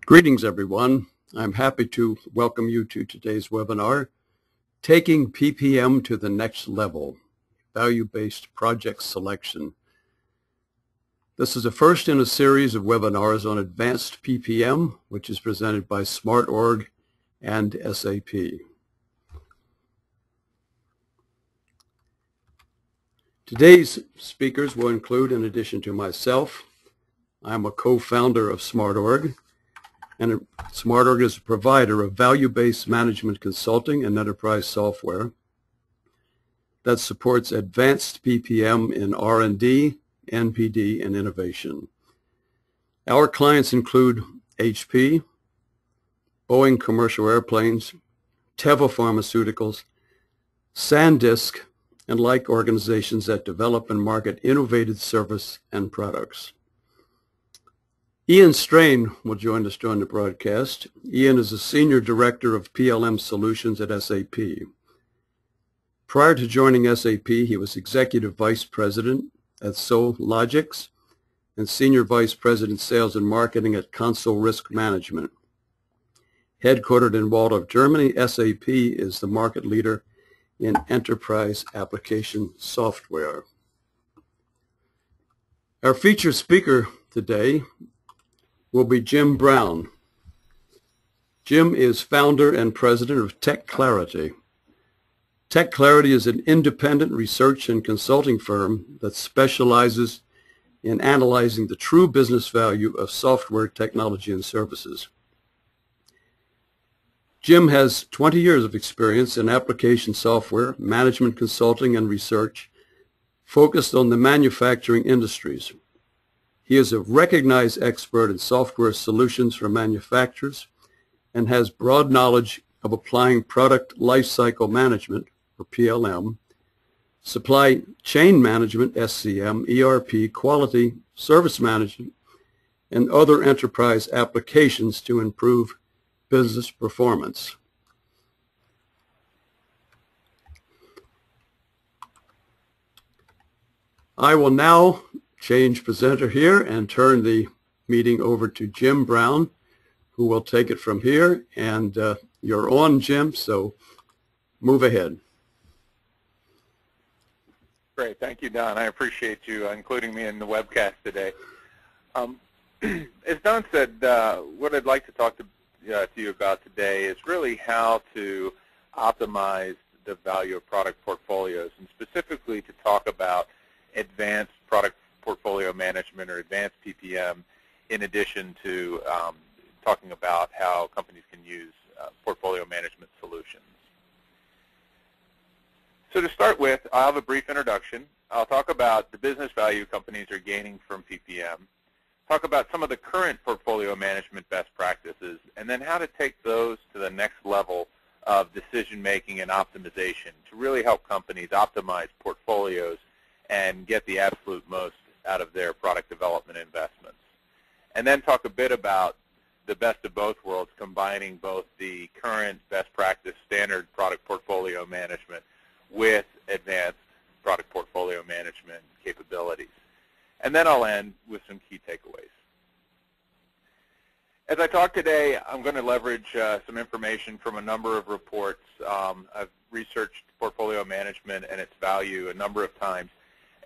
Greetings, everyone. I'm happy to welcome you to today's webinar, Taking PPM to the Next Level, Value-Based Project Selection. This is the first in a series of webinars on Advanced PPM, which is presented by Smartorg and SAP. Today's speakers will include, in addition to myself, I'm a co-founder of Smartorg, and Smartorg is a provider of value-based management consulting and enterprise software that supports advanced PPM in R&D, NPD, and innovation. Our clients include HP, Boeing Commercial Airplanes, Teva Pharmaceuticals, SanDisk, and like organizations that develop and market innovative service and products. Ian Strain will join us during the broadcast. Ian is a Senior Director of PLM Solutions at SAP. Prior to joining SAP, he was Executive Vice President at Sologix and Senior Vice President Sales and Marketing at Console Risk Management. Headquartered in Waldorf, Germany, SAP is the market leader in enterprise application software. Our featured speaker today will be Jim Brown. Jim is founder and president of TechClarity. TechClarity is an independent research and consulting firm that specializes in analyzing the true business value of software technology and services. Jim has 20 years of experience in application software, management consulting, and research focused on the manufacturing industries. He is a recognized expert in software solutions for manufacturers and has broad knowledge of applying product lifecycle management, or PLM, supply chain management, SCM, ERP, quality, service management, and other enterprise applications to improve business performance. I will now change presenter here and turn the meeting over to Jim Brown, who will take it from here. And you're on, Jim, so move ahead. Great. Thank you, Don. I appreciate you including me in the webcast today. As Don said, what I'd like to talk to you about today is really how to optimize the value of product portfolios, and specifically to talk about advanced product portfolio management, or advanced PPM, in addition to talking about how companies can use portfolio management solutions. So to start with, I'll have a brief introduction. I'll talk about the business value companies are gaining from PPM, talk about some of the current portfolio management best practices, and then how to take those to the next level of decision-making and optimization to really help companies optimize portfolios and get the absolute most out of their product development investments. And then talk a bit about the best of both worlds, combining both the current best practice standard product portfolio management with advanced product portfolio management capabilities. And then I'll end with some key takeaways. As I talk today, I'm going to leverage some information from a number of reports. I've researched portfolio management and its value a number of times,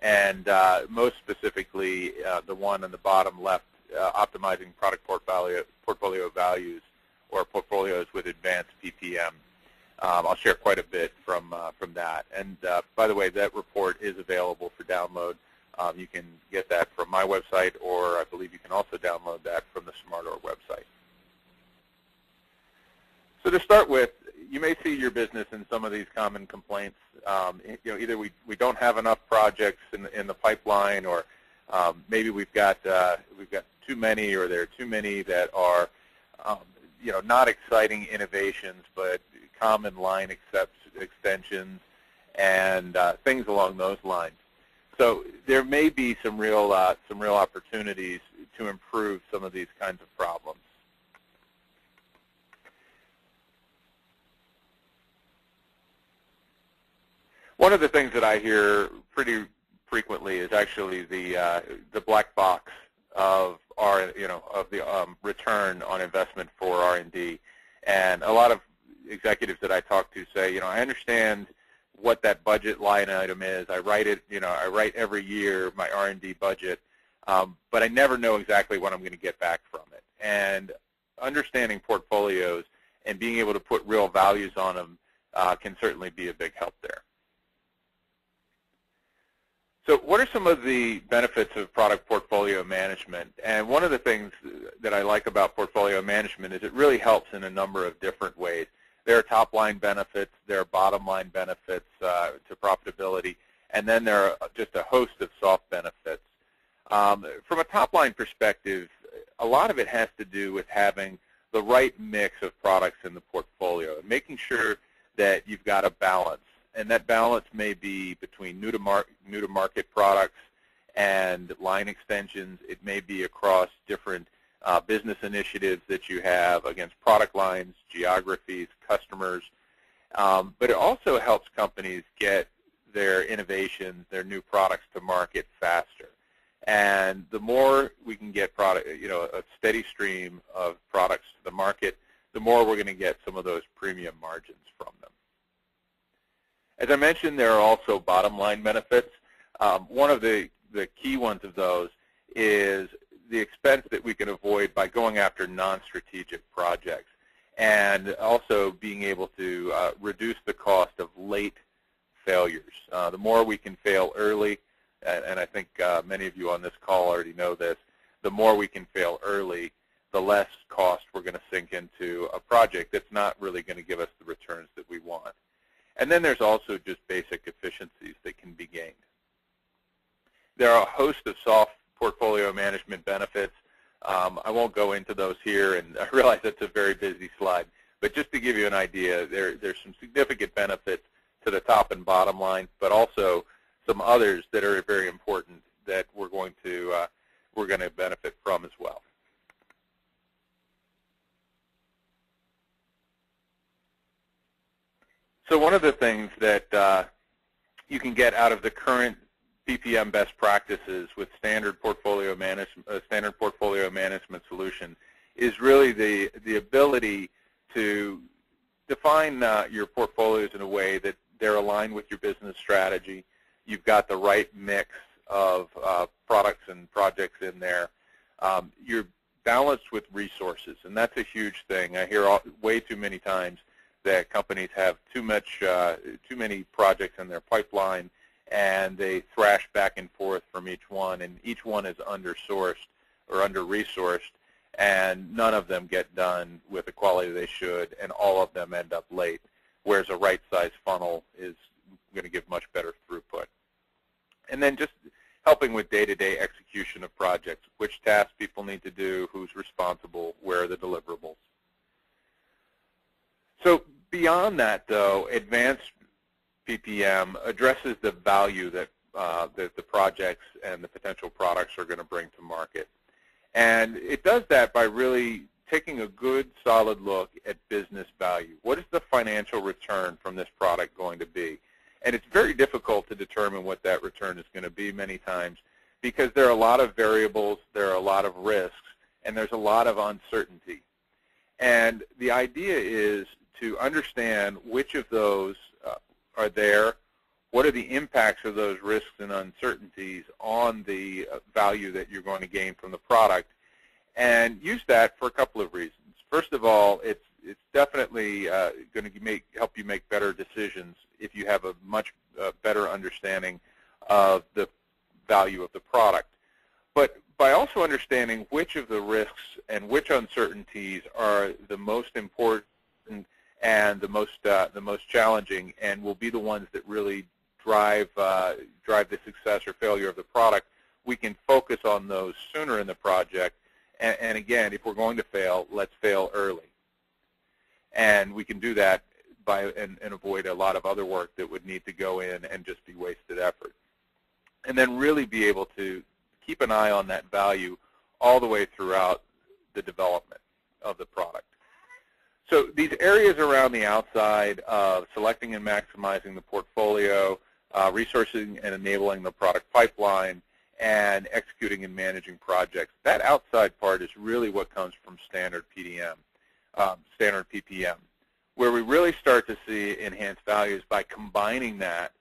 and most specifically the one on the bottom left, optimizing product portfolio values, or portfolios with advanced PPM. I'll share quite a bit from that. And by the way, that report is available for download. You can get that from my website, or I believe you can also download that from the Smartorg website. So to start with, you may see your business in some of these common complaints. Either we don't have enough projects in the pipeline, or maybe we've got too many, or there are too many that are not exciting innovations, but common line extensions and things along those lines. So there may be some real opportunities to improve some of these kinds of problems. One of the things that I hear pretty frequently is actually the black box of the return on investment for R&D. And a lot of executives that I talk to say, I understand what that budget line item is. I write it, I write every year my R&D budget, but I never know exactly what I'm going to get back from it. And understanding portfolios and being able to put real values on them can certainly be a big help there. So what are some of the benefits of product portfolio management? And one of the things that I like about portfolio management is it really helps in a number of different ways. There are top-line benefits, there are bottom-line benefits to profitability, and then there are just a host of soft benefits. From a top-line perspective, a lot of it has to do with having the right mix of products in the portfolio and making sure that you've got a balance. And that balance may be between new-to-market products and line extensions. It may be across different business initiatives that you have against product lines, geographies, customers. But it also helps companies get their innovations, their new products to market faster. And the more we can get a steady stream of products to the market, the more we're going to get some of those premium margins from them. As I mentioned, there are also bottom-line benefits. One of the key ones of those is the expense that we can avoid by going after non-strategic projects, and also being able to reduce the cost of late failures. The more we can fail early, and I think many of you on this call already know this, the more we can fail early, the less cost we're going to sink into a project that's not really going to give us the returns that we want. And then there's also just basic efficiencies that can be gained. There are a host of soft portfolio management benefits. I won't go into those here, and I realize that's a very busy slide. But just to give you an idea, there's some significant benefits to the top and bottom line, but also some others that are very important that we're going to benefit from as well. So one of the things that you can get out of the current PPM best practices with standard portfolio management solution is really the ability to define your portfolios in a way that they're aligned with your business strategy. You've got the right mix of products and projects in there. You're balanced with resources, and that's a huge thing. I hear way too many times that companies have too many projects in their pipeline, and they thrash back and forth from each one, and each one is undersourced or under-resourced, and none of them get done with the quality they should, and all of them end up late, whereas a right-sized funnel is going to give much better throughput. And then just helping with day-to-day execution of projects, which tasks people need to do, who's responsible, where are the deliverables. So beyond that, though, Advanced PPM addresses the value that the projects and the potential products are going to bring to market. And it does that by really taking a good, solid look at business value. What is the financial return from this product going to be? And it's very difficult to determine what that return is going to be many times because there are a lot of variables, there are a lot of risks, and there's a lot of uncertainty. And the idea is to understand which of those are there, what are the impacts of those risks and uncertainties on the value that you're going to gain from the product, and use that for a couple of reasons. First of all, it's definitely going to help you make better decisions if you have a much better understanding of the value of the product. But by also understanding which of the risks and which uncertainties are the most important and the most challenging, and will be the ones that really drive the success or failure of the product, we can focus on those sooner in the project. And again, if we're going to fail, let's fail early. And we can do that and avoid a lot of other work that would need to go in and just be wasted effort. And then really be able to keep an eye on that value all the way throughout the development of the product. So these areas around the outside of selecting and maximizing the portfolio, resourcing and enabling the product pipeline, and executing and managing projects. That outside part is really what comes from standard PPM, where we really start to see enhanced values by combining that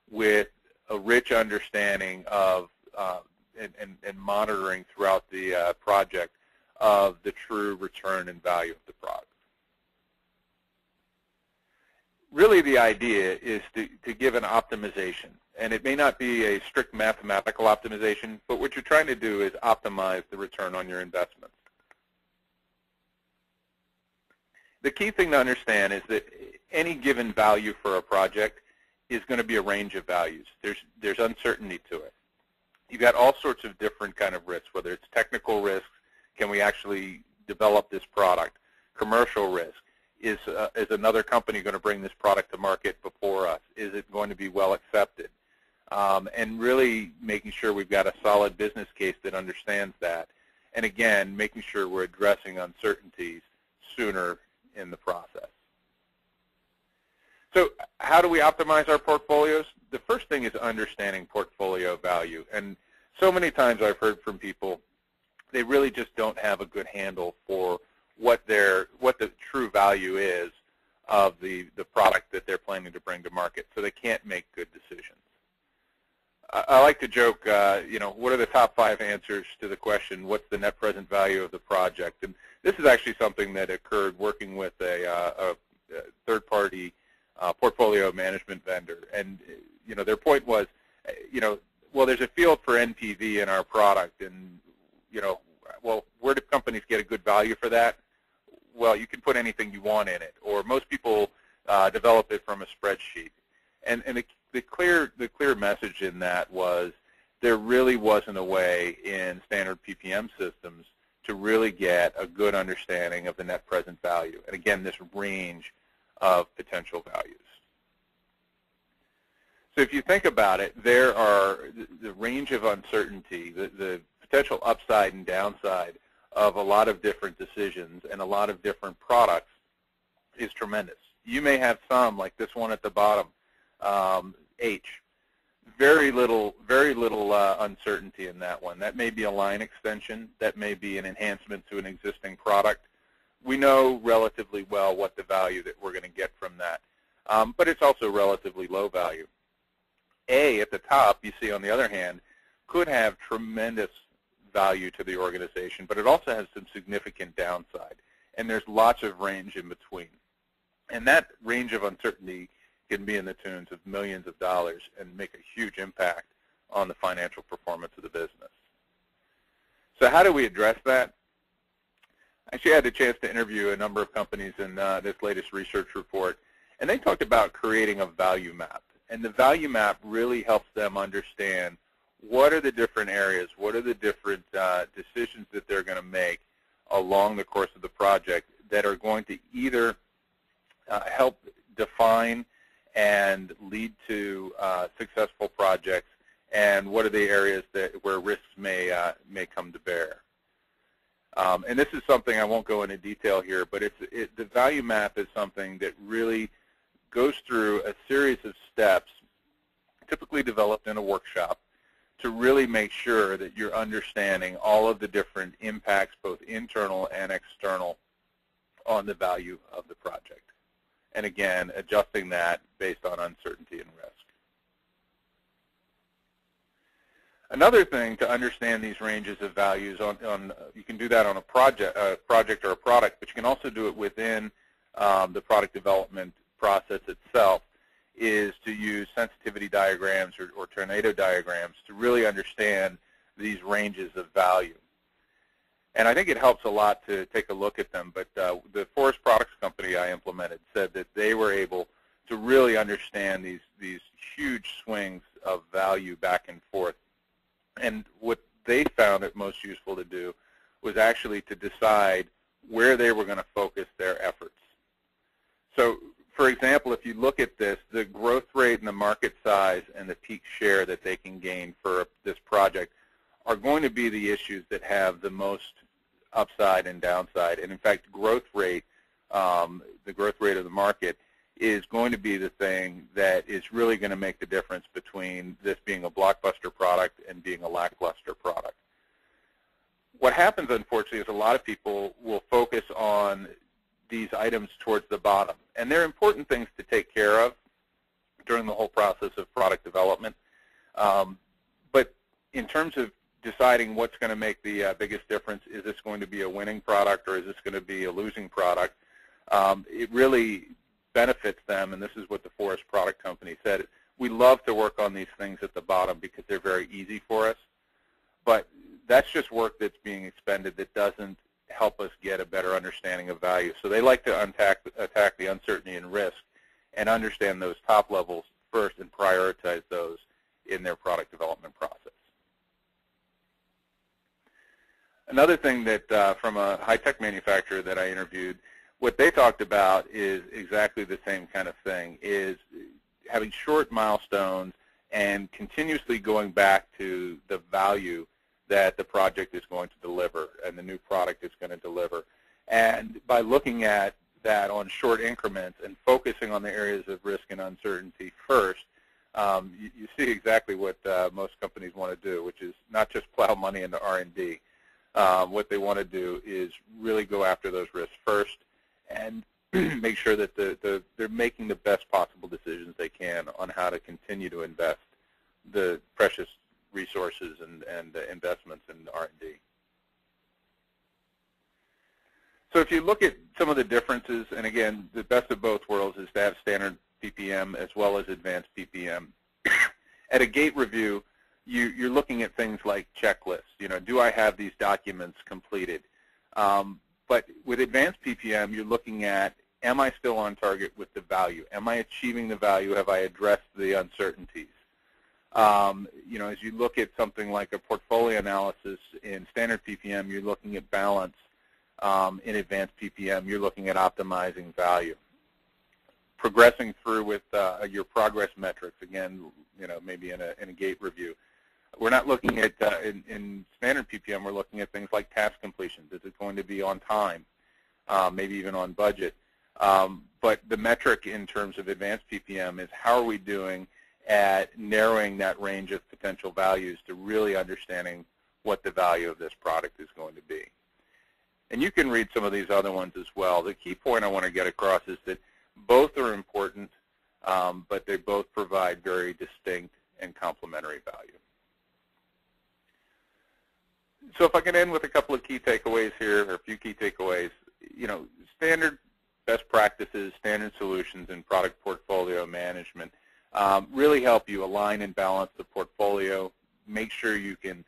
with a rich understanding of and monitoring throughout the project of the true return and value of the product. Really the idea is to give an optimization, and it may not be a strict mathematical optimization, but what you're trying to do is optimize the return on your investments. The key thing to understand is that any given value for a project is going to be a range of values. There's uncertainty to it. You've got all sorts of different kind of risks, whether it's technical risks, can we actually develop this product, commercial risk, is another company going to bring this product to market before us, is it going to be well accepted, and really making sure we've got a solid business case that understands that, and again, making sure we're addressing uncertainties sooner in the process. So how do we optimize our portfolios? The first thing is understanding portfolio value. And so many times I've heard from people, they really just don't have a good handle for what the true value is of the product that they're planning to bring to market, so they can't make good decisions. I like to joke, what are the top 5 answers to the question, what's the net present value of the project? And this is actually something that occurred working with a third-party portfolio management vendor. And, their point was, well, there's a field for NPV in our product, and, well, where do companies get a good value for that? Well, you can put anything you want in it, or most people develop it from a spreadsheet. And the clear message in that was there really wasn't a way in standard PPM systems to really get a good understanding of the net present value. And again, this range of potential values. So if you think about it, there are the range of uncertainty, the potential upside and downside of a lot of different decisions and a lot of different products is tremendous. You may have some, like this one at the bottom, H. Very little uncertainty in that one. That may be a line extension. That may be an enhancement to an existing product. We know relatively well what the value that we're going to get from that, but it's also relatively low value. A at the top, you see on the other hand, could have tremendous value to the organization, but it also has some significant downside, and there's lots of range in between. And that range of uncertainty can be in the tunes of millions of dollars and make a huge impact on the financial performance of the business. So how do we address that? I actually had the chance to interview a number of companies in this latest research report, and they talked about creating a value map. And the value map really helps them understand what are the different areas, what are the different decisions that they're going to make along the course of the project that are going to either help define and lead to successful projects, and what are the areas where risks may come to bear. And this is something I won't go into detail here, but the value map is something that really goes through a series of steps, typically developed in a workshop, to really make sure that you're understanding all of the different impacts, both internal and external, on the value of the project. And again, adjusting that based on uncertainty and risk. Another thing to understand these ranges of values you can do that on a project or a product, but you can also do it within the product development process itself, is to use sensitivity diagrams or tornado diagrams to really understand these ranges of value. And I think it helps a lot to take a look at them, but the forest products company I implemented said that they were able to really understand these huge swings of value back and forth. And what they found it most useful to do was actually to decide where they were going to focus their efforts. So, for example, if you look at this, the growth rate and the market size and the peak share that they can gain for this project are going to be the issues that have the most upside and downside. And in fact, growth rate, the growth rate of the market, is going to be the thing that is really going to make the difference between this being a blockbuster product and being a lackluster What happens, unfortunately, is a lot of people will focus on these items towards the bottom. And they're important things to take care of during the whole process of product development. But in terms of deciding what's going to make the biggest difference, is this going to be a winning product or is this going to be a losing product, it really benefits them, and this is what the Forest Product Company said. We love to work on these things at the bottom because they're very easy for us, but that's just work that's being expended that doesn't help us get a better understanding of value. So they like to attack the uncertainty and risk and understand those top levels first and prioritize those in their product development process. Another thing that from a high-tech manufacturer that I interviewed, what they talked about is exactly the same kind of thing, is having short milestones and continuously going back to the value that the project is going to deliver and the new product is going to deliver. And by looking at that on short increments and focusing on the areas of risk and uncertainty first, you see exactly what most companies want to do, which is not just plow money into R&D. What they want to do is really go after those risks first and make sure that they're making the best possible decisions they can on how to continue to invest the precious resources and investments in R&D. So if you look at some of the differences, and again, the best of both worlds is to have standard PPM as well as advanced PPM. At a gate review, you're looking at things like checklists. You know, do I have these documents completed? But with advanced PPM, you're looking at, am I still on target with the value? Am I achieving the value? Have I addressed the uncertainties? You know, as you look at something like a portfolio analysis in standard PPM, you're looking at balance. In advanced PPM, you're looking at optimizing value. Progressing through with your progress metrics, again, you know, maybe in a gate review. We're not looking at, in standard PPM, we're looking at things like task completion. Is it going to be on time, maybe even on budget? But the metric in terms of advanced PPM is how are we doing at narrowing that range of potential values to really understanding what the value of this product is going to be. And you can read some of these other ones as well. The key point I want to get across is that both are important, but they both provide very distinct and complementary value. So if I can end with a couple of key takeaways here, or a few key takeaways, you know, standard best practices, standard solutions in product portfolio management really help you align and balance the portfolio, make sure you can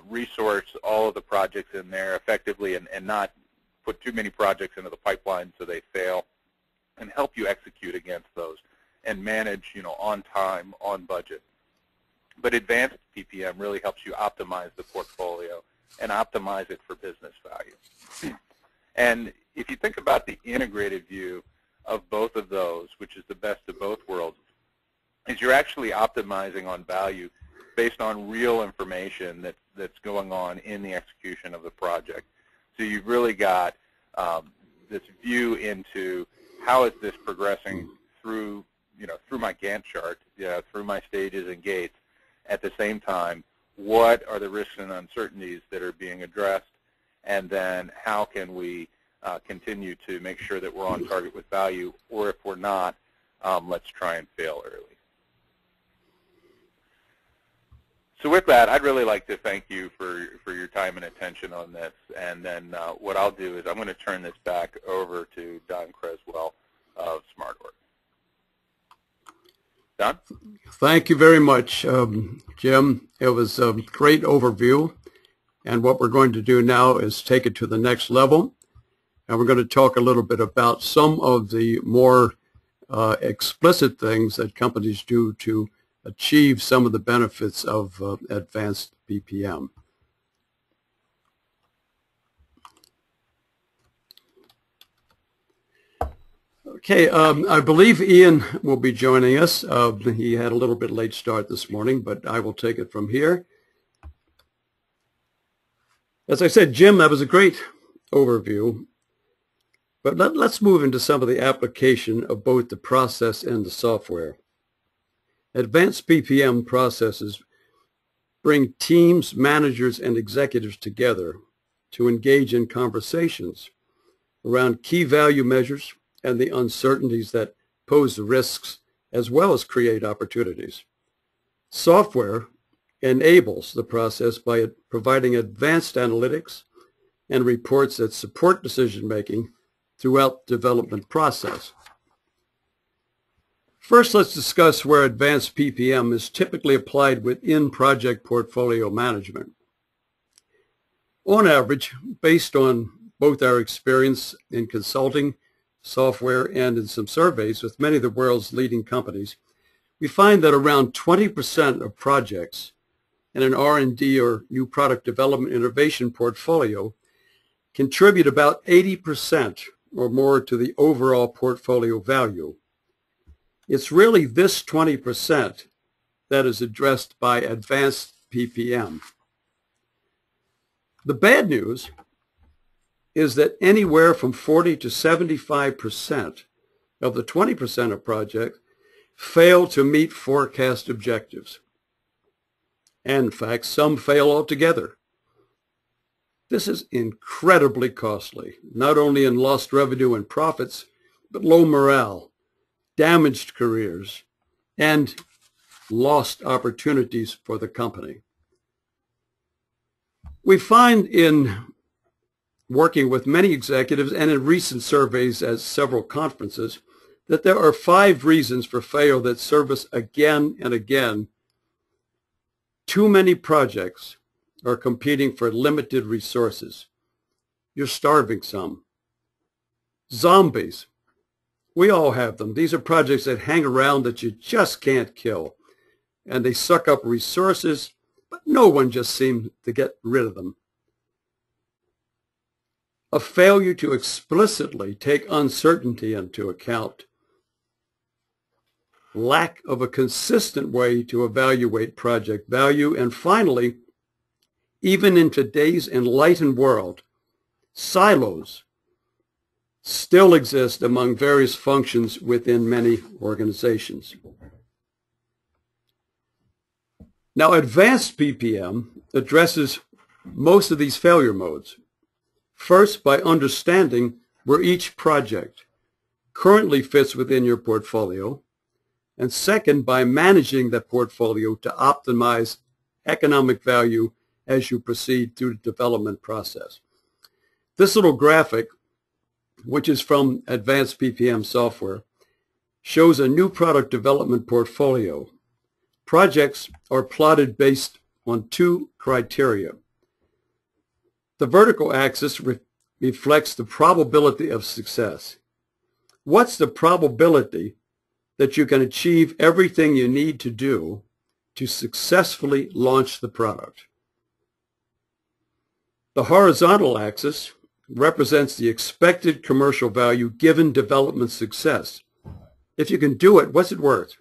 resource all of the projects in there effectively and not put too many projects into the pipeline so they fail, and help you execute against those and manage, you know, on time, on budget. But advanced PPM really helps you optimize the portfolio and optimize it for business value. And if you think about the integrated view of both of those, which is the best of both worlds, is you're actually optimizing on value based on real information that's going on in the execution of the project. So you've really got this view into how is this progressing through, you know, through my Gantt chart, through my stages and gates. At the same time, what are the risks and uncertainties that are being addressed, and then how can we continue to make sure that we're on target with value, or if we're not, let's try and fail early. So with that, I'd really like to thank you for your time and attention on this, and then what I'll do is I'm going to turn this back over to Don Creswell of Smartorg. Don? Thank you very much, Jim. It was a great overview, and what we're going to do now is take it to the next level, and we're going to talk a little bit about some of the more explicit things that companies do to achieve some of the benefits of advanced PPM. Okay, I believe Ian will be joining us. He had a little bit late start this morning, but I will take it from here. As I said, Jim, that was a great overview, but let's move into some of the application of both the process and the software. Advanced PPM processes bring teams, managers, and executives together to engage in conversations around key value measures and the uncertainties that pose the risks as well as create opportunities. Software enables the process by providing advanced analytics and reports that support decision-making throughout the development process. First, let's discuss where Advanced PPM is typically applied within project portfolio management. On average, based on both our experience in consulting, software, and in some surveys with many of the world's leading companies, we find that around 20% of projects in an R&D or new product development innovation portfolio contribute about 80% or more to the overall portfolio value. It's really this 20% that is addressed by Advanced PPM. The bad news is that anywhere from 40 to 75% of the 20% of projects fail to meet forecast objectives. And in fact, some fail altogether. This is incredibly costly, not only in lost revenue and profits, but low morale, damaged careers, and lost opportunities for the company. We find in working with many executives and in recent surveys at several conferences that there are 5 reasons for failure that surface again and again. Too many projects are competing for limited resources. You're starving some. Zombies. We all have them. These are projects that hang around that you just can't kill. And they suck up resources, but no one just seems to get rid of them. A failure to explicitly take uncertainty into account. Lack of a consistent way to evaluate project value. And finally, even in today's enlightened world, silos still exist among various functions within many organizations. Now, Advanced PPM addresses most of these failure modes. First, by understanding where each project currently fits within your portfolio, and second, by managing that portfolio to optimize economic value as you proceed through the development process. This little graphic, which is from Advanced PPM software, shows a new product development portfolio. Projects are plotted based on 2 criteria. The vertical axis reflects the probability of success. What's the probability that you can achieve everything you need to do to successfully launch the product? The horizontal axis represents the expected commercial value given development success. If you can do it, what's it worth?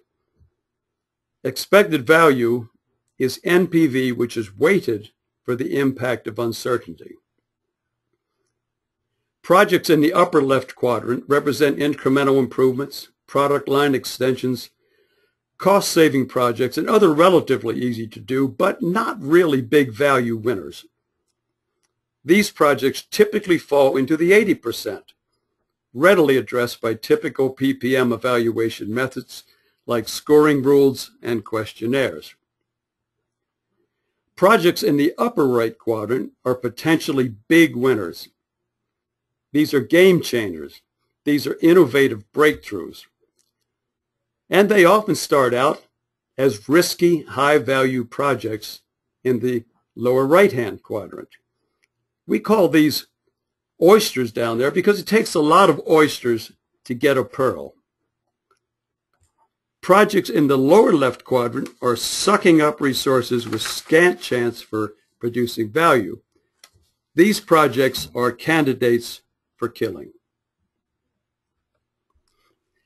Expected value is NPV, which is weighted for the impact of uncertainty. Projects in the upper left quadrant represent incremental improvements, product line extensions, cost-saving projects, and other relatively easy to do, but not really big value winners. These projects typically fall into the 80%, readily addressed by typical PPM evaluation methods like scoring rules and questionnaires. Projects in the upper right quadrant are potentially big winners. These are game changers. These are innovative breakthroughs. And they often start out as risky, high-value projects in the lower right-hand quadrant. We call these oysters down there because it takes a lot of oysters to get a pearl. Projects in the lower left quadrant are sucking up resources with scant chance for producing value. These projects are candidates for killing.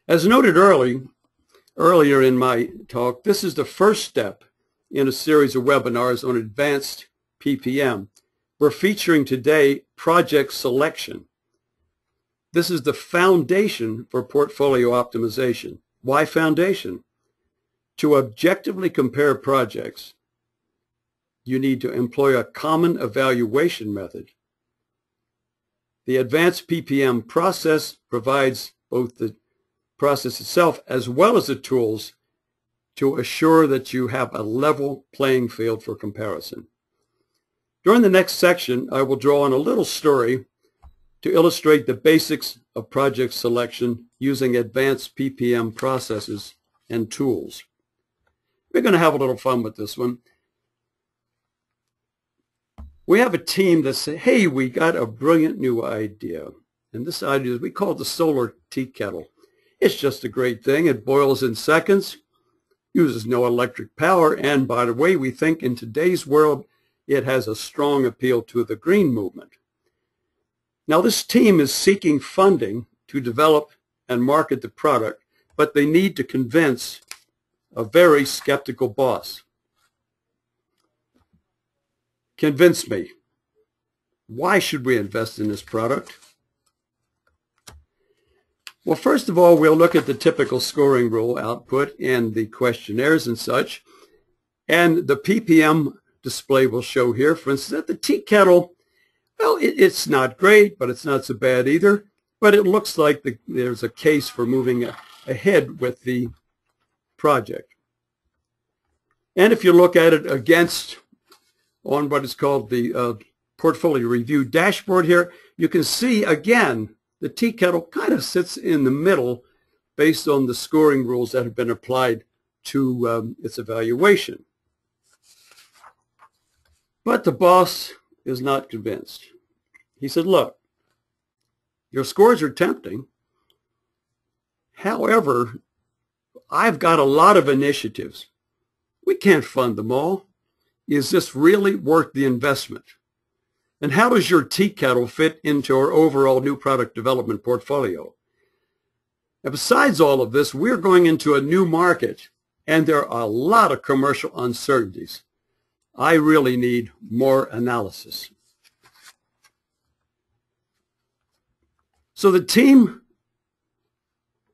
As noted earlier in my talk, this is the first step in a series of webinars on Advanced PPM. We're featuring today project selection. This is the foundation for portfolio optimization. Why foundation? To objectively compare projects, you need to employ a common evaluation method The Advanced PPM process provides both the process itself as well as the tools to assure that you have a level playing field for comparison. During the next section, I will draw on a little story to illustrate the basics of project selection using advanced PPM processes and tools. We're going to have a little fun with this one. We have a team that says, hey, we got a brilliant new idea. And this idea is, we call it the solar tea kettle. It's just a great thing. It boils in seconds, uses no electric power, and by the way, we think in today's world, it has a strong appeal to the green movement. Now, this team is seeking funding to develop and market the product, but they need to convince a very skeptical boss. Convince me. Why should we invest in this product? Well, first of all, we'll look at the typical scoring rule output and the questionnaires and such. And the PPM display will show here, for instance, that the tea kettle, well, it's not great, but it's not so bad either. But it looks like there's a case for moving ahead with the project. And if you look at it against on what is called the portfolio review dashboard here, you can see again the tea kettle kind of sits in the middle based on the scoring rules that have been applied to its evaluation. But the boss is not convinced. He said, look, your scores are tempting. However, I've got a lot of initiatives. We can't fund them all. Is this really worth the investment? And how does your tea kettle fit into our overall new product development portfolio? And besides all of this, we're going into a new market, and there are a lot of commercial uncertainties. I really need more analysis. So the team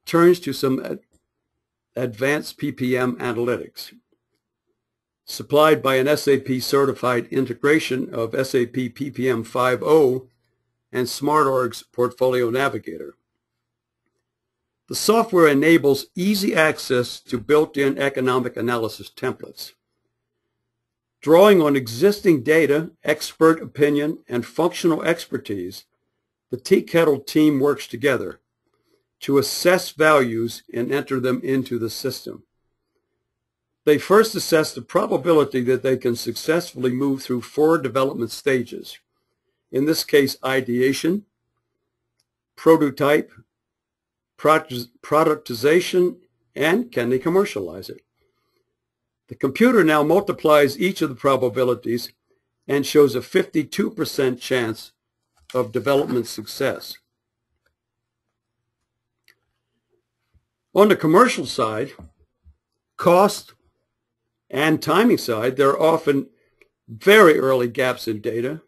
turns to some advanced PPM analytics, supplied by an SAP certified integration of SAP PPM 5.0 and Smartorg's Portfolio Navigator. The software enables easy access to built-in economic analysis templates. Drawing on existing data, expert opinion, and functional expertise, the tea kettle team works together to assess values and enter them into the system. They first assess the probability that they can successfully move through 4 development stages. In this case, ideation, prototype, productization, and can they commercialize it? The computer now multiplies each of the probabilities and shows a 52% chance of development success. On the commercial side, cost and timing side, there are often very early gaps in data.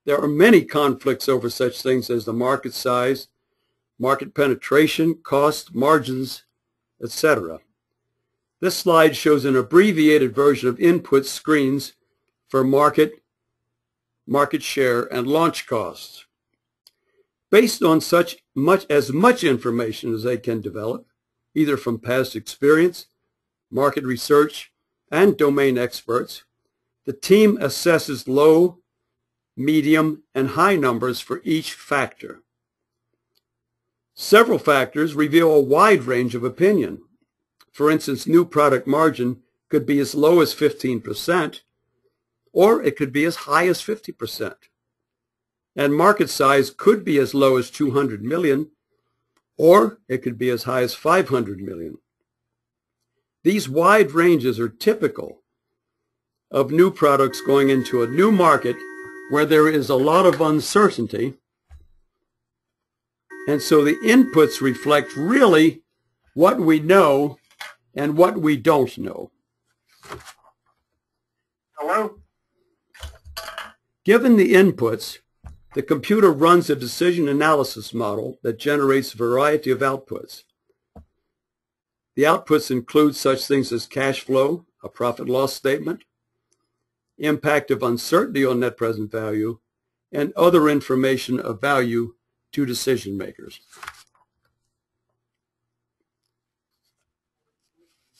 There are many conflicts over such things as the market size, market penetration, cost, margins, etc. This slide shows an abbreviated version of input screens for market share, and launch costs. Based on as much information as they can develop, either from past experience, market research, and domain experts, the team assesses low, medium, and high numbers for each factor. Several factors reveal a wide range of opinion. For instance, new product margin could be as low as 15%, or it could be as high as 50%. And market size could be as low as 200 million, or it could be as high as 500 million. These wide ranges are typical of new products going into a new market where there is a lot of uncertainty. And so the inputs reflect really what we know and what we don't know. Hello? Given the inputs, the computer runs a decision analysis model that generates a variety of outputs. The outputs include such things as cash flow, a profit loss statement, impact of uncertainty on net present value, and other information of value to decision makers.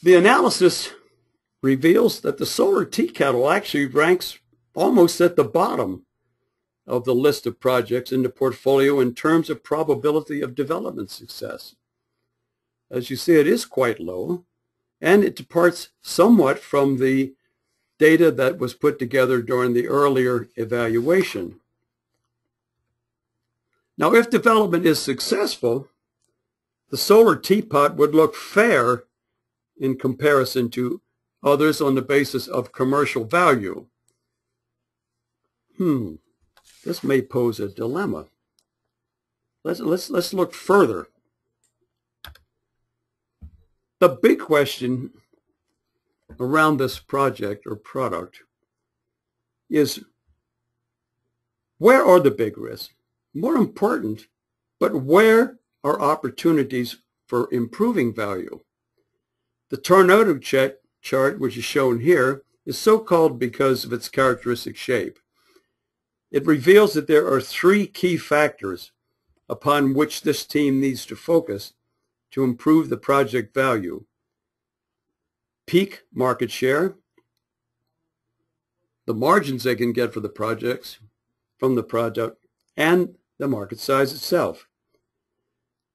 The analysis reveals that the solar tea kettle actually ranks almost at the bottom of the list of projects in the portfolio in terms of probability of development success. As you see, it is quite low, and it departs somewhat from the data that was put together during the earlier evaluation. Now, if development is successful, the solar teapot would look fair in comparison to others on the basis of commercial value. This may pose a dilemma. Let's look further. The big question around this project or product is, where are the big risks? More important, but where are opportunities for improving value? The tornado chart, which is shown here, is so-called because of its characteristic shape. It reveals that there are three key factors upon which this team needs to focus to improve the project value: peak market share, the margins they can get for the projects from the product, and the market size itself.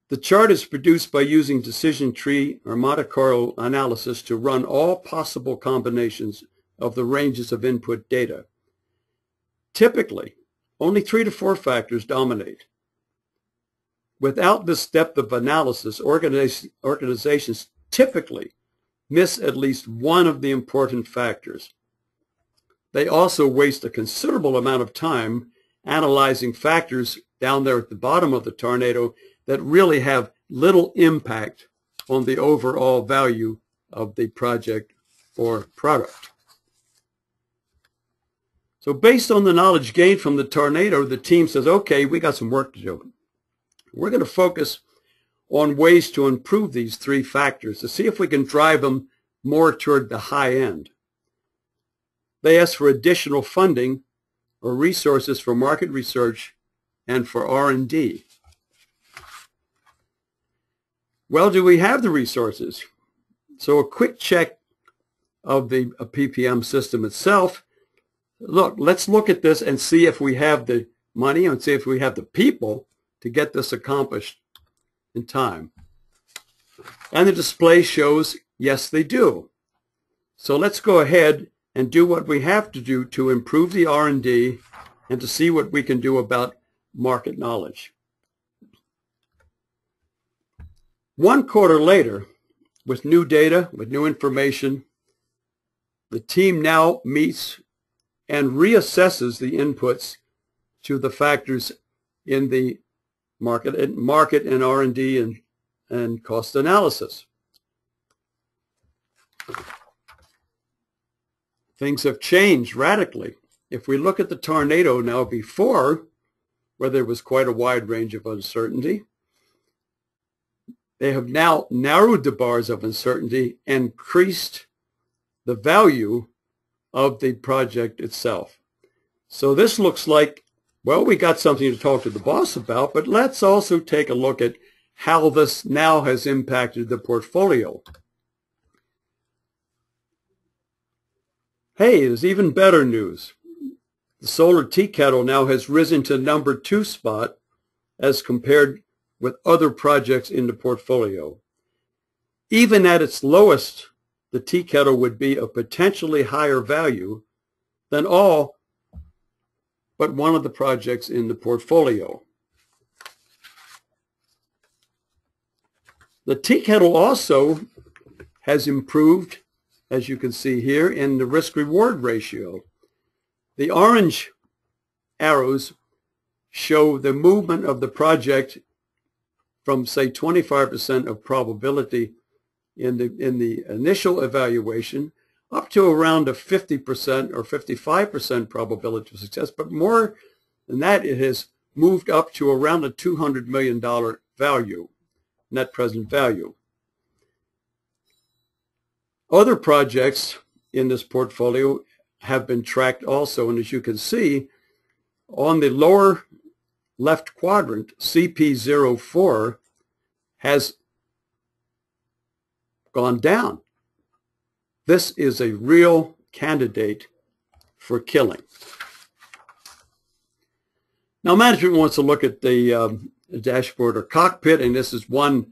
The chart is produced by using decision tree or Monte Carlo analysis to run all possible combinations of the ranges of input data. Typically, only 3 to 4 factors dominate. Without this depth of analysis, organizations typically miss at least one of the important factors. They also waste a considerable amount of time analyzing factors down there at the bottom of the tornado that really have little impact on the overall value of the project or product. So based on the knowledge gained from the tornado, the team says, okay, we got some work to do. We're going to focus on ways to improve these three factors to see if we can drive them more toward the high end. They ask for additional funding or resources for market research and for R&D. Well, do we have the resources? So a quick check of the PPM system itself. Let's look at this and see if we have the money and see if we have the people to get this accomplished in time. And the display shows, yes, they do. So let's go ahead and do what we have to do to improve the R&D and to see what we can do about market knowledge. 1 quarter later, with new data, with new information, the team now meets and reassesses the inputs to the factors in the market and R&D and cost analysis. Things have changed radically. If we look at the tornado now before, where there was quite a wide range of uncertainty, they have now narrowed the bars of uncertainty and increased the value of the project itself. So this looks like, well, we got something to talk to the boss about, but let's also take a look at how this now has impacted the portfolio. Hey, there's even better news. The solar tea kettle now has risen to number 2 spot as compared with other projects in the portfolio. Even at its lowest, the tea kettle would be of potentially higher value than all but one of the projects in the portfolio. The tea kettle also has improved, as you can see here, in the risk-reward ratio. The orange arrows show the movement of the project from, say, 25% of probability in the initial evaluation up to around a 50% or 55% probability of success. But more than that, it has moved up to around a $200 million value, net present value. Other projects in this portfolio have been tracked also, and as you can see, On the lower left quadrant, CP04 has gone down. This is a real candidate for killing. Now, management wants to look at the dashboard or cockpit, and this is one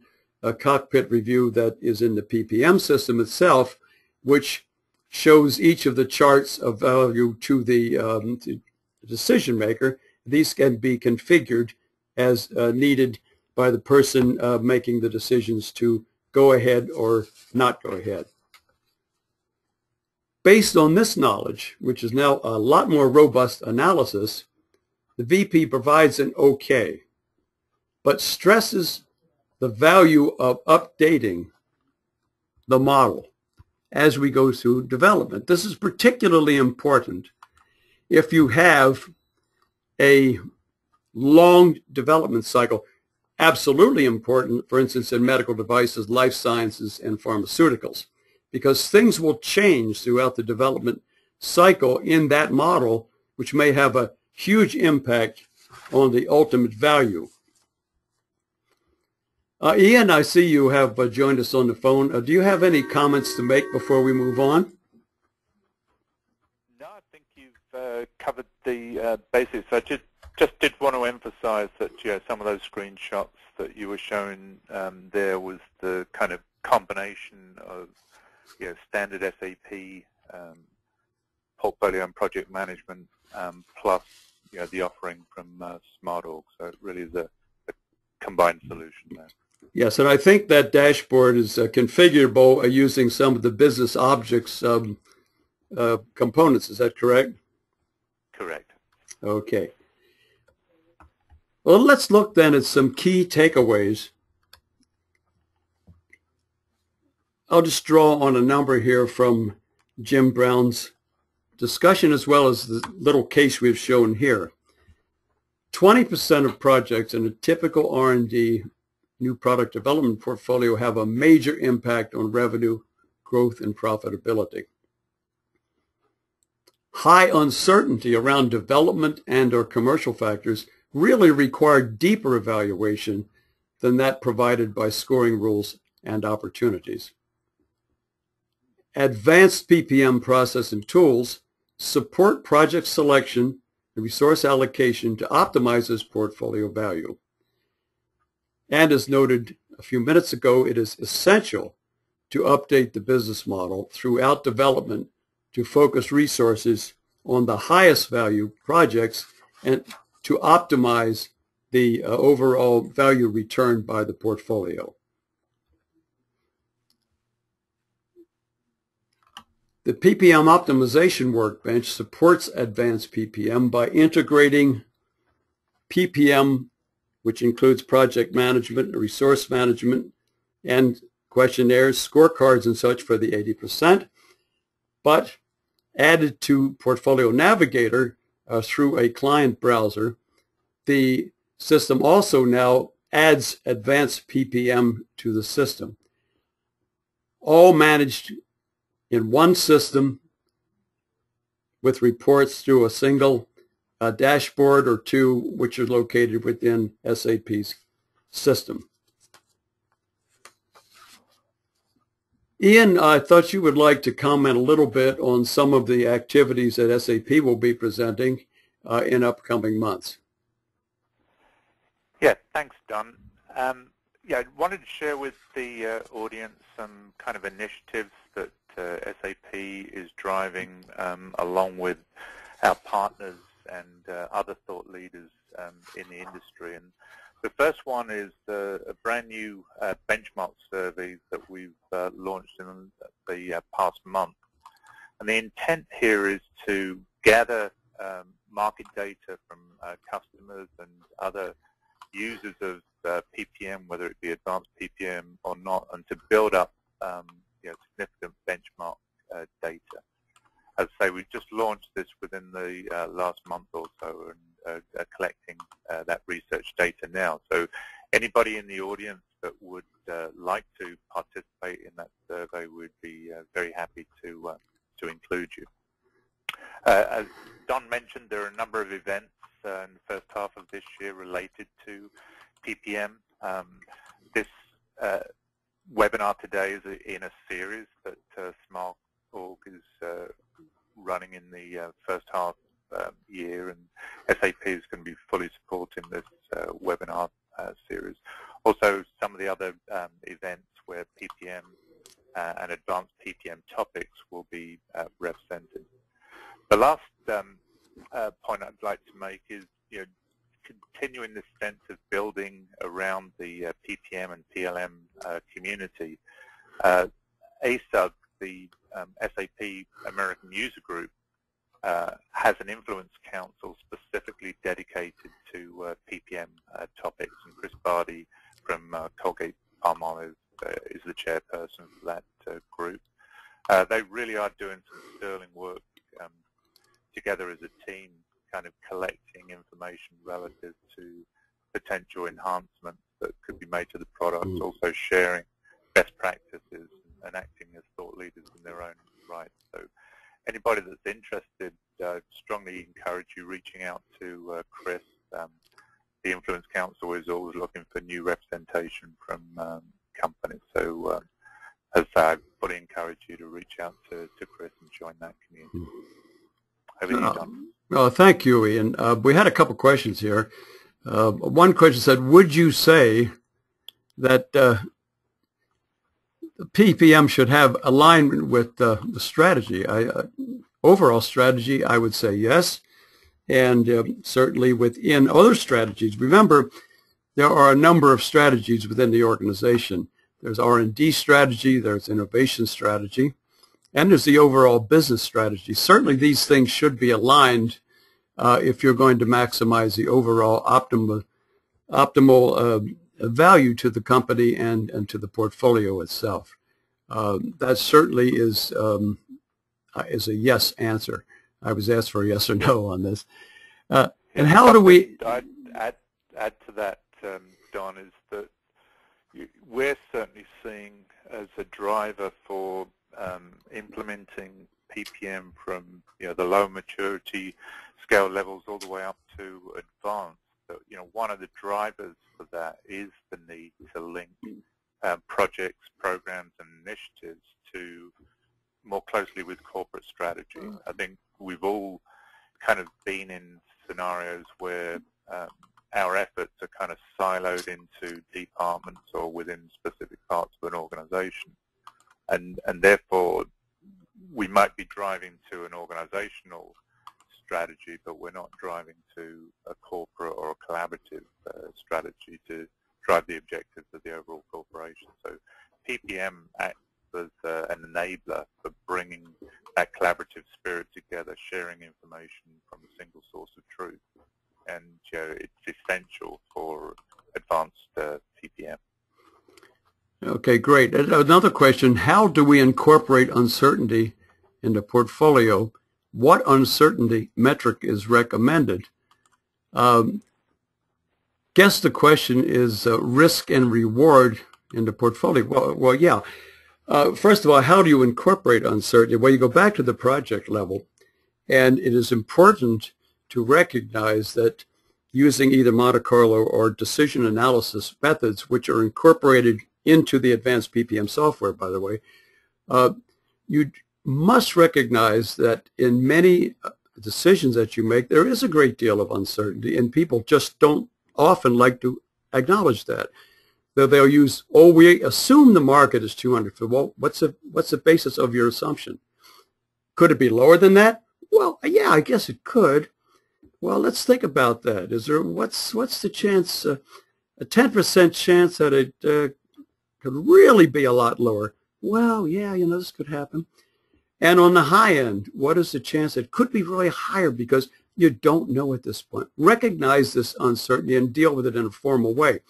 cockpit review that is in the PPM system itself, which shows each of the charts of value to the decision maker. These can be configured as needed by the person making the decisions to go ahead or not go ahead. Based on this knowledge, which is now a lot more robust analysis, the VP provides an OK, but stresses the value of updating the model as we go through development. This is particularly important if you have a long development cycle. Absolutely important, for instance, in medical devices, life sciences, and pharmaceuticals, because things will change throughout the development cycle in that model, which may have a huge impact on the ultimate value. Ian, I see you have joined us on the phone. Do you have any comments to make before we move on? No, I think you've covered the basics. I just did want to emphasize that some of those screenshots that you were showing there was the kind of combination of standard SAP portfolio and project management plus the offering from Smartorg. So it really is a combined solution there. Yes, and I think that dashboard is configurable using some of the business objects components. Is that correct? Correct. Okay. Well, let's look then at some key takeaways. I'll just draw on a number here from Jim Brown's discussion as well as the little case we've shown here. 20% of projects in a typical R&D new product development portfolio have a major impact on revenue, growth, and profitability. High uncertainty around development and or commercial factors really require deeper evaluation than that provided by scoring rules and opportunities. Advanced PPM process and tools support project selection and resource allocation to optimize this portfolio value. And as noted a few minutes ago, it is essential to update the business model throughout development to focus resources on the highest value projects and to optimize the overall value returned by the portfolio. The PPM optimization workbench supports advanced PPM by integrating PPM, which includes project management, resource management, and questionnaires, scorecards, and such for the 80%, but added to Portfolio Navigator through a client browser. The system also now adds advanced PPM to the system, all managed in one system with reports through a single dashboard or two, which are located within SAP's system. Ian, I thought you would like to comment a little bit on some of the activities that SAP will be presenting in upcoming months. Yeah, thanks, Don. I wanted to share with the audience some kind of initiatives that SAP is driving along with our partners and other thought leaders in the industry. And the first one is a brand new benchmark survey that we've launched in the past month. And the intent here is to gather market data from customers and other users of PPM, whether it be advanced PPM or not, and to build up significant benchmark data. As I say, we've just launched this within the last month or so and collecting that research data now. So anybody in the audience that would like to participate in that survey would be very happy to include you. As Don mentioned, there are a number of events in the first half of this year related to PPM. This webinar today is in a series that Smartorg is running in the first half year, and SAP is going to be fully supporting this webinar series. Also, some of the other events where PPM and advanced PPM topics will be represented. The last point I'd like to make is, continuing this sense of building around the PPM and PLM community. ASUG, the SAP American User Group, has an influence council specifically dedicated to PPM topics, and Chris Bardi from Colgate-Palmolive is the chairperson for that group. They really are doing some sterling work together as a team, kind of collecting information relative to potential enhancements that could be made to the product, also sharing best practices and acting as thought leaders in their own right. So anybody that's interested, strongly encourage you reaching out to Chris. The Influence Council is always looking for new representation from companies. So as I fully encourage you to reach out to Chris and join that community. Over to you, Don. Well, thank you, Ian. We had a couple questions here. One question said, would you say that PPM should have alignment with the strategy? Overall strategy, I would say yes. And certainly within other strategies. Remember, there are a number of strategies within the organization. There's R&D strategy, there's innovation strategy, and there's the overall business strategy. Certainly these things should be aligned if you're going to maximize the overall optimal value to the company and to the portfolio itself. That certainly is a yes answer. I was asked for a yes or no on this. And how do we... I'd add to that, Don, is that we're certainly seeing as a driver for implementing PPM from the low maturity scale levels all the way up to advanced. So, one of the drivers for that is the need to link projects, programs, and initiatives to more closely with corporate strategy. I think we've all kind of been in scenarios where our efforts are kind of siloed into departments or within specific parts of an organization, and therefore we might be driving to an organizational strategy, but we're not driving to a corporate or a collaborative strategy to drive the objectives of the overall corporation. So PPM acts as an enabler for bringing that collaborative spirit together, sharing information from a single source of truth, and it's essential for advanced PPM. Okay, great. Another question, how do we incorporate uncertainty in the portfolio? What uncertainty metric is recommended? Guess the question is risk and reward in the portfolio. Well, yeah. First of all, how do you incorporate uncertainty? Well, you go back to the project level, and it is important to recognize that using either Monte Carlo or decision analysis methods, which are incorporated into the advanced PPM software, by the way, you must recognize that in many decisions that you make, there is a great deal of uncertainty, and people just don't often like to acknowledge that. They'll use, we assume the market is 200. Well, what's the basis of your assumption? Could it be lower than that? Well, yeah, I guess it could. Well, let's think about that. What's the chance? A 10% chance that it could really be a lot lower. Well, yeah, this could happen. And on the high end, what is the chance it could be really higher because you don't know at this point? Recognize this uncertainty and deal with it in a formal way.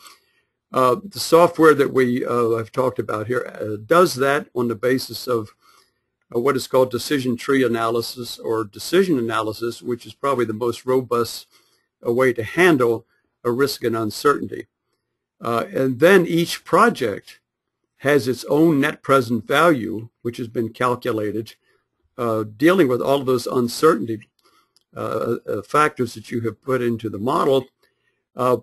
The software that we have talked about here does that on the basis of what is called decision tree analysis or decision analysis, which is probably the most robust way to handle a risk and uncertainty. And then each project has its own net present value, which has been calculated, dealing with all of those uncertainty. factors that you have put into the model,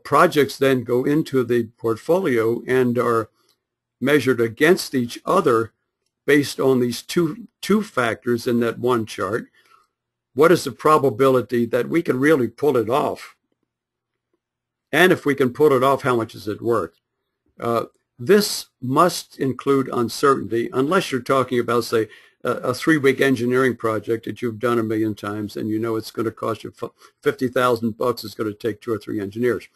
projects then go into the portfolio and are measured against each other based on these two factors in that one chart. What is the probability that we can really pull it off? And if we can pull it off, how much is it worth? This must include uncertainty, unless you're talking about, say, a 3-week engineering project that you've done 1 million times and you know it's going to cost you $50,000. It's going to take 2 or 3 engineers.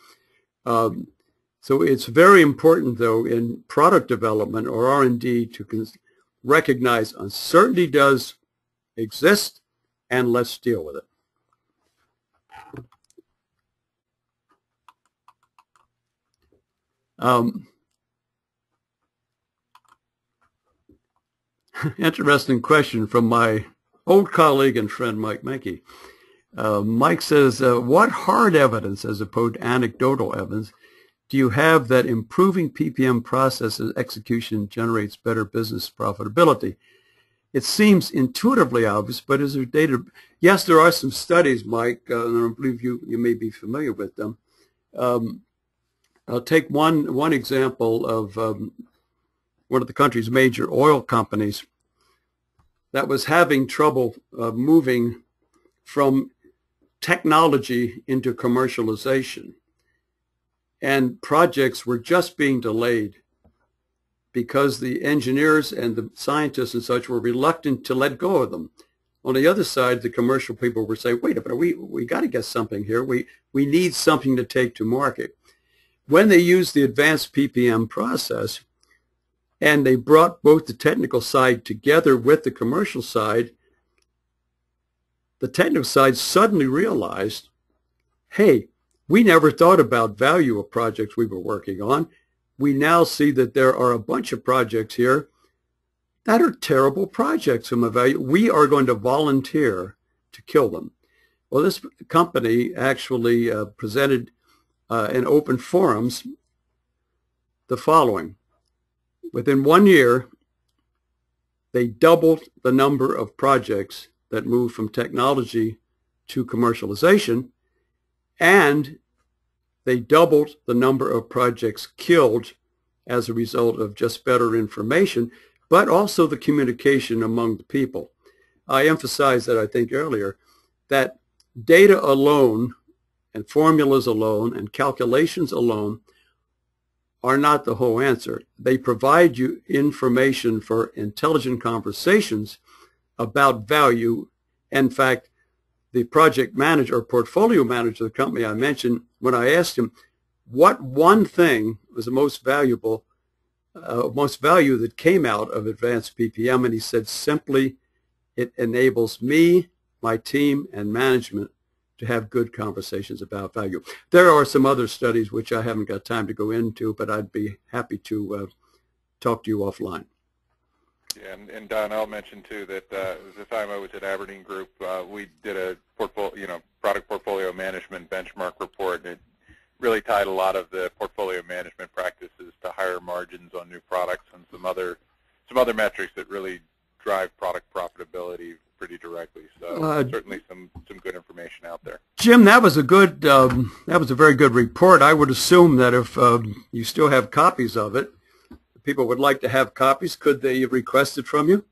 So it's very important, though, in product development or R&D to recognize uncertainty does exist, and let's deal with it. Interesting question from my old colleague and friend Mike Menke. Mike says, what hard evidence as opposed to anecdotal evidence do you have that improving PPM processes execution generates better business profitability? It seems intuitively obvious, but is there data? Yes, there are some studies, Mike, and I believe you may be familiar with them. I'll take one example of one of the country's major oil companies that was having trouble moving from technology into commercialization. And projects were just being delayed because the engineers and the scientists and such were reluctant to let go of them. On the other side, the commercial people were saying, wait a minute, we got to get something here. We need something to take to market. When they used the advanced PPM process, and they brought both the technical side together with the commercial side, the technical side suddenly realized, hey, we never thought about value of projects we were working on. We now see that there are a bunch of projects here that are terrible projects from a value. We are going to volunteer to kill them. Well, this company actually presented in open forums the following. Within 1 year, they doubled the number of projects that moved from technology to commercialization, and they doubled the number of projects killed as a result of just better information, but also the communication among the people. I emphasized that, I think, earlier, that data alone and formulas alone and calculations alone are not the whole answer. They provide you information for intelligent conversations about value. In fact, the project manager or portfolio manager of the company I mentioned, when I asked him what one thing was the most value that came out of advanced PPM, and he said simply, it enables me, my team, and management to have good conversations about value. There are some other studies which I haven't got time to go into, but I'd be happy to talk to you offline. Yeah, and Don, I'll mention too that the time I was at Aberdeen Group, we did a product portfolio management benchmark report, and it really tied a lot of the portfolio management practices to higher margins on new products and some other metrics that really drive product profitability pretty directly. So certainly some good information out there. Jim, that was a very good report. I would assume that if you still have copies of it, people would like to have copies. Could they request it from you?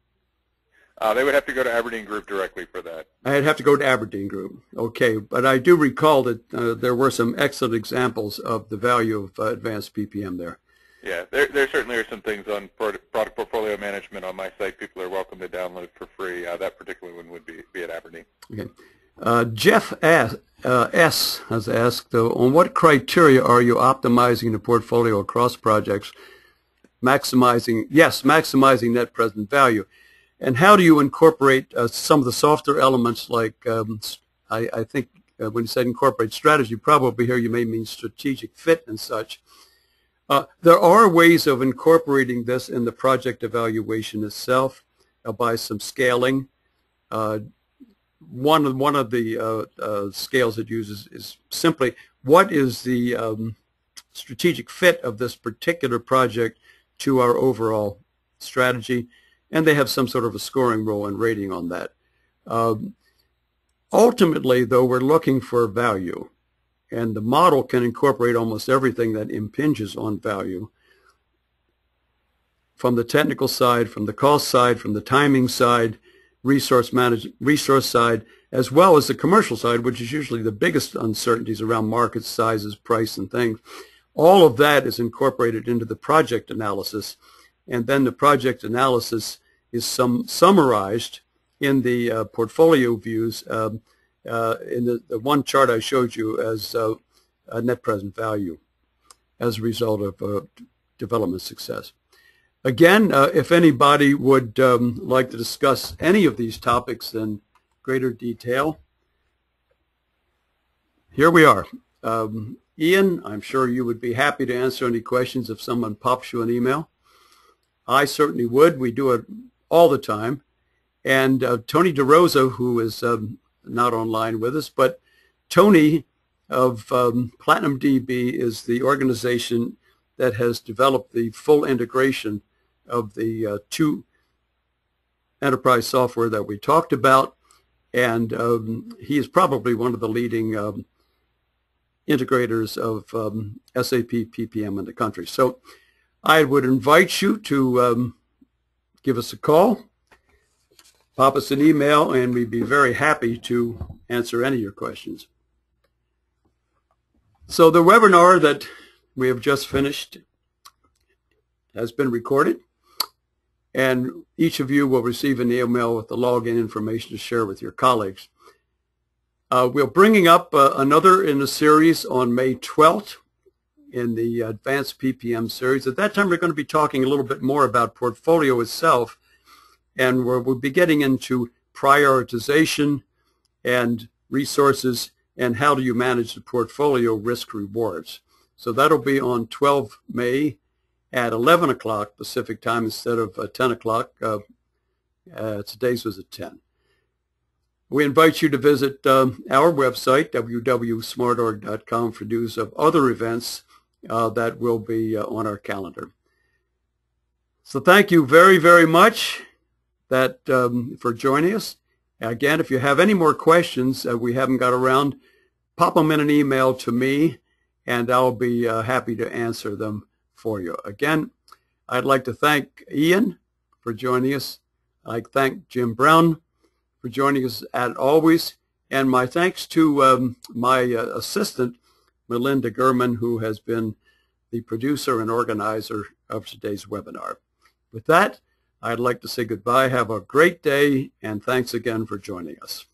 They would have to go to Aberdeen Group directly for that. I'd have to go to Aberdeen Group. Okay, but I do recall that there were some excellent examples of the value of advanced PPM there. Yeah, there certainly are some things on product portfolio management on my site. People are welcome to download for free. That particular one would be at Aberdeen. Okay. Jeff S. has asked, on what criteria are you optimizing the portfolio across projects, maximizing net present value? And how do you incorporate some of the softer elements like, I think when you said incorporate strategy, probably here you may mean strategic fit and such. There are ways of incorporating this in the project evaluation itself by some scaling. One of the scales it uses is simply what is the strategic fit of this particular project to our overall strategy, and they have some sort of a scoring role and rating on that. Ultimately, though, we're looking for value, and the model can incorporate almost everything that impinges on value, from the technical side, from the cost side, from the timing side, resource side, as well as the commercial side, which is usually the biggest uncertainties around market sizes, price, and things. All of that is incorporated into the project analysis, and then the project analysis is summarized in the portfolio views in the one chart I showed you as net present value as a result of development success. Again, if anybody would like to discuss any of these topics in greater detail, here we are. Ian, I'm sure you would be happy to answer any questions if someone pops you an email. I certainly would. We do it all the time. And Tony DeRosa, who is not online with us, but Tony of Platinum DB is the organization that has developed the full integration of the two enterprise software that we talked about, and he is probably one of the leading integrators of SAP PPM in the country. So I would invite you to give us a call, pop us an email, and we'd be very happy to answer any of your questions. So the webinar that we have just finished has been recorded, and each of you will receive an email with the login information to share with your colleagues. We're bringing up another in the series on May 12th in the Advanced PPM series. At that time, we're going to be talking a little bit more about portfolio itself, and we'll be getting into prioritization and resources and how do you manage the portfolio risk rewards. So that'll be on 12 May at 11 o'clock Pacific time instead of 10 o'clock. Today's was at 10. We invite you to visit our website, www.smartorg.com, for news of other events that will be on our calendar. So thank you very, very much for joining us. Again, if you have any more questions we haven't got around, pop them in an email to me, and I'll be happy to answer them for you. Again, I'd like to thank Ian for joining us. I'd like to thank Jim Brown for joining us as always, and my thanks to my assistant, Melinda Gurman, who has been the producer and organizer of today's webinar. With that, I'd like to say goodbye. Have a great day, and thanks again for joining us.